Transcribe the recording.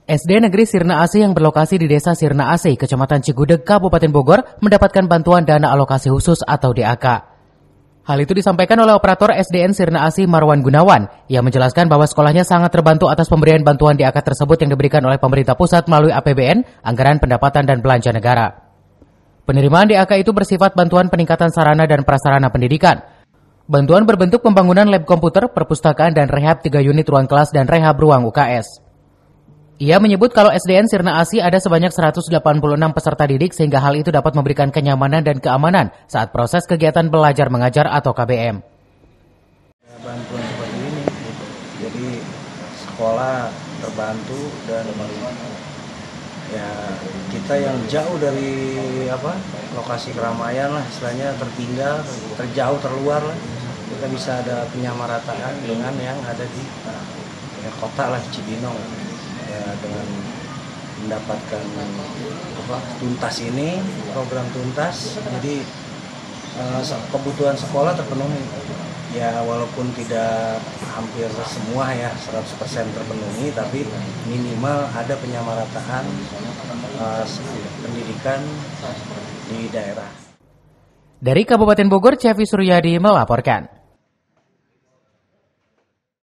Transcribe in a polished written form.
SD Negeri Sirna Asih yang berlokasi di Desa Sirna Asih, Kecamatan Cigudeg, Kabupaten Bogor, mendapatkan bantuan dana alokasi khusus atau DAK. Hal itu disampaikan oleh operator SDN Sirna Asih Marwan Gunawan, yang menjelaskan bahwa sekolahnya sangat terbantu atas pemberian bantuan DAK tersebut yang diberikan oleh pemerintah pusat melalui APBN, Anggaran Pendapatan dan Belanja Negara. Penerimaan DAK itu bersifat bantuan peningkatan sarana dan prasarana pendidikan. Bantuan berbentuk pembangunan lab komputer, perpustakaan, dan rehab 3 unit ruang kelas dan rehab ruang UKS. Ia menyebut kalau SDN Sirna Asih ada sebanyak 186 peserta didik sehingga hal itu dapat memberikan kenyamanan dan keamanan saat proses kegiatan belajar mengajar atau KBM. Bantuan seperti ini, jadi sekolah terbantu dan ya kita yang jauh dari lokasi keramaian lah, istilahnya tertinggal, terjauh, terluar lah, kita bisa ada penyamarataan dengan yang ada di kota lah, Cibinong. Ya, dengan mendapatkan tuntas ini, program tuntas, jadi kebutuhan sekolah terpenuhi. Ya walaupun tidak hampir semua ya 100% terpenuhi, tapi minimal ada penyamarataan pendidikan di daerah. Dari Kabupaten Bogor, Cevi Suryadi melaporkan.